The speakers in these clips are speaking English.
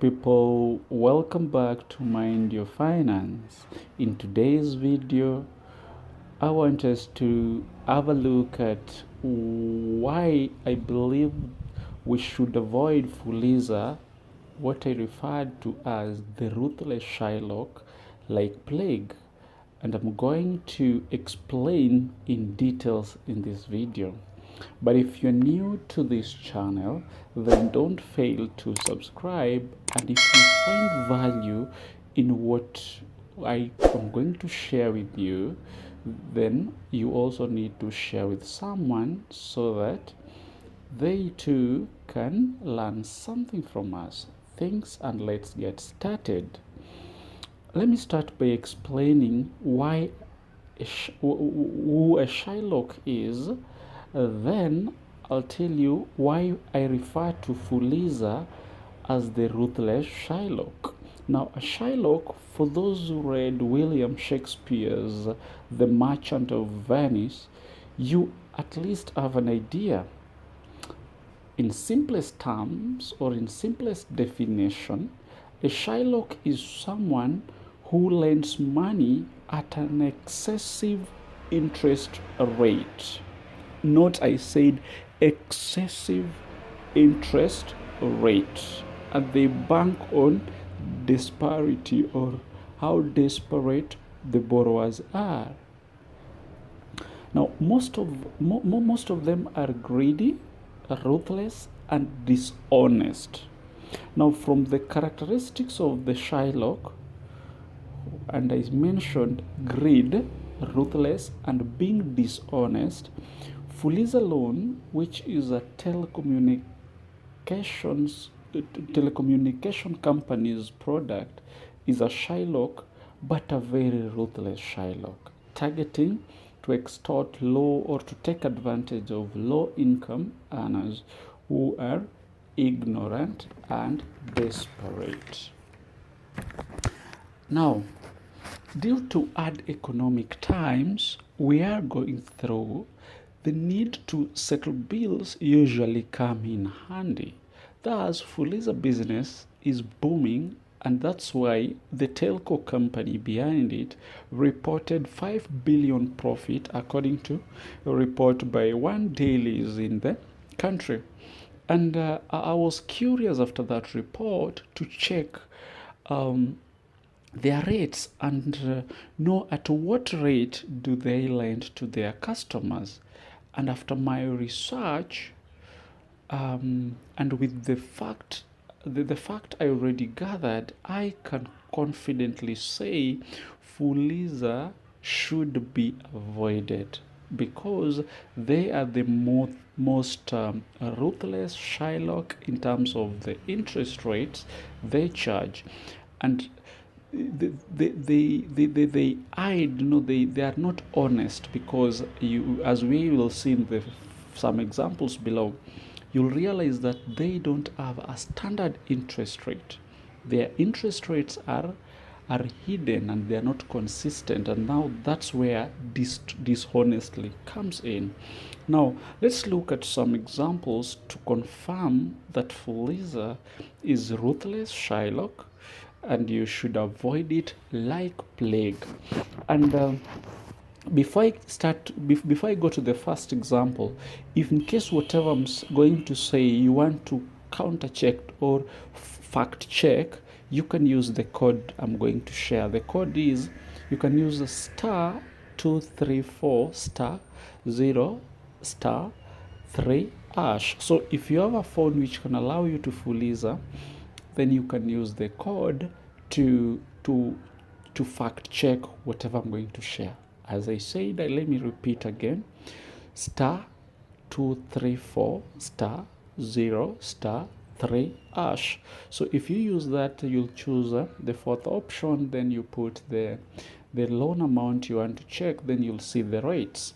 people, welcome back to Mind Your Finance. In today's video, I want us to have a look at why I believe we should avoid Fuliza, what I referred to as the ruthless Shylock, like plague. And I'm going to explain in details in this video. But if you're new to this channel, then don't fail to subscribe. And if you find value in what I am going to share with you, then you also need to share with someone so that they too can learn something from us. Thanks, and let's get started. Let me start by explaining why who a Shylock is. Then I'll tell you why I refer to Fuliza as the ruthless Shylock. Now, a Shylock, for those who read William Shakespeare's The Merchant of Venice, you at least have an idea. In simplest terms, or in simplest definition, a Shylock is someone who lends money at an excessive interest rate. Note I said excessive interest rate, and they bank on disparity or how desperate the borrowers are. Now, most of them are greedy, ruthless, and dishonest. Now, from the characteristics of the Shylock, and I mentioned greed, ruthless, and being dishonest, Fuliza loan, which is a telecommunication company's product, is a Shylock, but a very ruthless Shylock, targeting to extort low or to take advantage of low-income earners who are ignorant and desperate. Now, due to hard economic times we are going through, the need to settle bills usually come in handy. Thus, Fuliza business is booming, and that's why the telco company behind it reported 5 billion profit, according to a report by one dailies in the country. And I was curious after that report to check their rates and know at what rate do they lend to their customers. And after my research, and with the fact I already gathered, I can confidently say Fuliza should be avoided because they are the most ruthless Shylock in terms of the interest rates they charge. And they hide, they are not honest, because you, as we will see in some examples below, you'll realize that they don't have a standard interest rate. Their interest rates are hidden and they are not consistent, and now that's where dishonestly comes in. Now let's look at some examples to confirm that Fuliza is ruthless Shylock, and you should avoid it like plague. And before I go to the first example, if in case whatever I'm going to say you want to counter check or fact check, you can use the code I'm going to share. The code is, you can use the *234*0*3#. So if you have a phone which can allow you to Fuliza, then you can use the code to fact check whatever I'm going to share. As I said, let me repeat again: *234*0*3#. So if you use that, you'll choose the fourth option, then you put the loan amount you want to check, then you'll see the rates.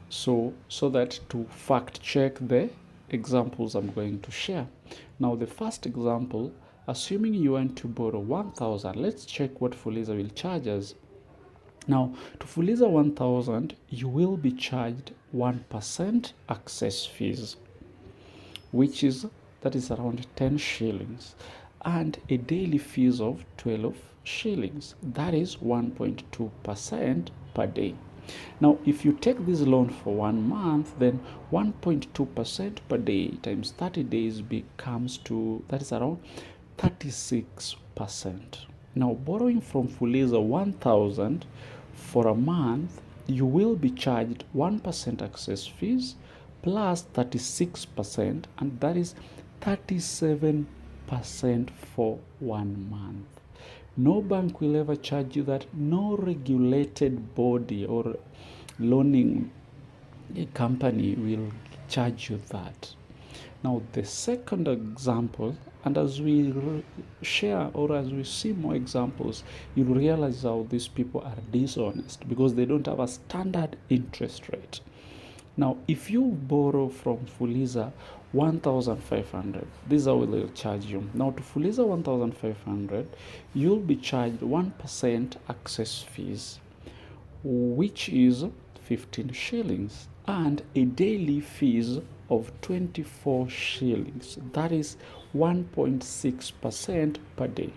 So that to fact check the examples I'm going to share. Now the first example, assuming you want to borrow 1,000, let's check what Fuliza will charge us. Now, to Fuliza 1,000, you will be charged 1% access fees, that is around 10 shillings. and a daily fees of 12 shillings. That is 1.2% per day. Now, if you take this loan for 1 month, then 1.2% per day times 30 days becomes that is around 36%. Now, borrowing from Fuliza 1,000 for a month, you will be charged 1% access fees plus 36%, and that is 37% for 1 month. No bank will ever charge you that. No regulated body or loaning company will charge you that. Now, the second example, and as we share or as we see more examples, you'll realize how these people are dishonest because they don't have a standard interest rate. Now, if you borrow from Fuliza 1,500, this is how they'll charge you. Now, to Fuliza 1,500, you'll be charged 1% access fees, which is 15 shillings, and a daily fees of 24 shillings. That is 1.6% per day.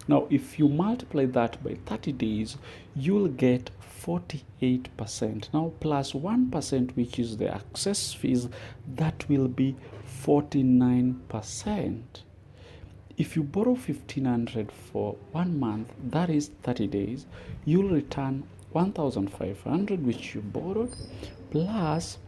Now, if you multiply that by 30 days, you'll get 48%. Now, plus 1%, which is the access fees, that will be 49%. If you borrow 1,500 for 1 month, that is 30 days, you'll return 1,500, which you borrowed, plus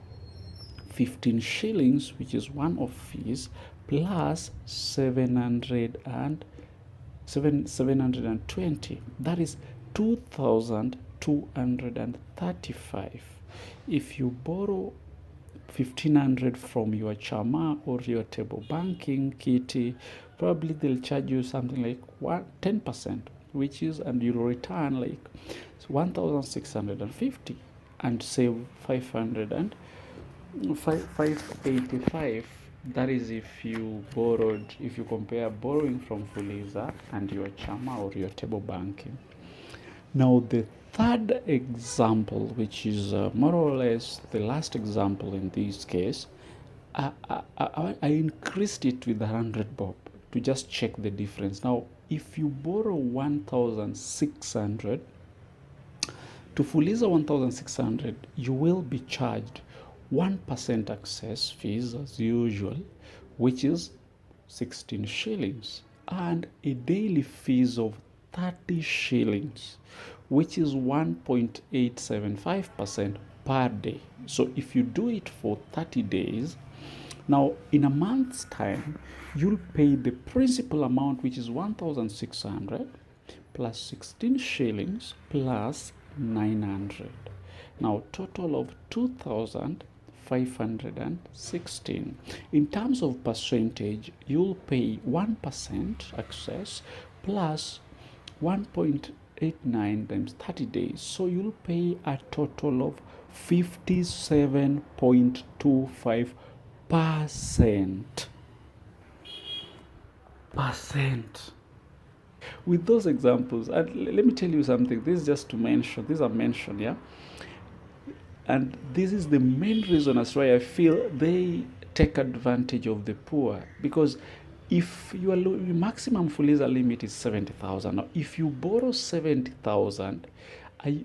15 shillings, which is one of fees, plus 720. That is 2,235. If you borrow 1,500 from your chama or your table banking kitty, probably they'll charge you something like 10%, which is, and you'll return like 1,650 and save 585. That is if you compare borrowing from Fuliza and your chama or your table banking. Now, the third example, which is more or less the last example in this case, I increased it with 100 bob to just check the difference. Now, if you borrow 1,600 to Fuliza 1,600, you will be charged 1% access fees as usual, which is 16 shillings, and a daily fees of 30 shillings, which is 1.875% per day. So if you do it for 30 days, now in a month's time, you'll pay the principal amount, which is 1,600 plus 16 shillings plus 900. Now total of 2,516. In terms of percentage, you'll pay 1% access plus 1.89 times 30 days. So you'll pay a total of 57.25%. With those examples, and let me tell you something. This is just to mention. These are mentioned, yeah. And this is the main reason as why I feel they take advantage of the poor, because if your maximum Fuliza limit is 70,000, now if you borrow 70,000,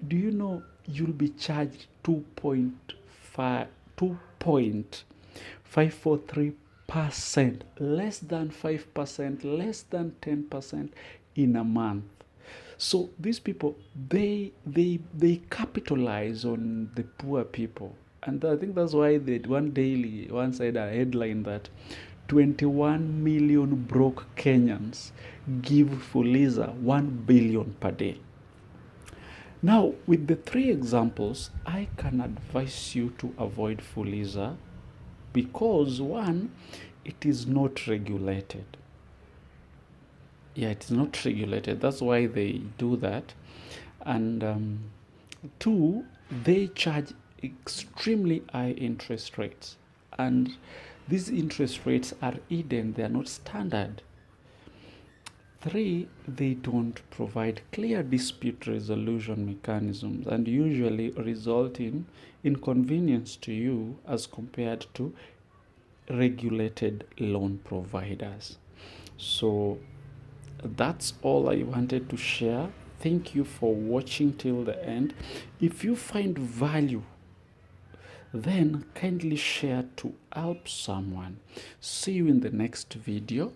do you know you'll be charged 2.543%, less than 5%, less than 10% in a month. So these people, they capitalize on the poor people. And I think that's why they one said a headline that 21 million broke Kenyans give Fuliza 1 billion per day. Now, with the 3 examples, I can advise you to avoid Fuliza because 1, it is not regulated. Yeah, it's not regulated. That's why they do that. And 2, they charge extremely high interest rates. And these interest rates are hidden. They are not standard. 3, they don't provide clear dispute resolution mechanisms and usually result in inconvenience to you as compared to regulated loan providers. So that's all I wanted to share. Thank you for watching till the end. If you find value, then kindly share to help someone. See you in the next video.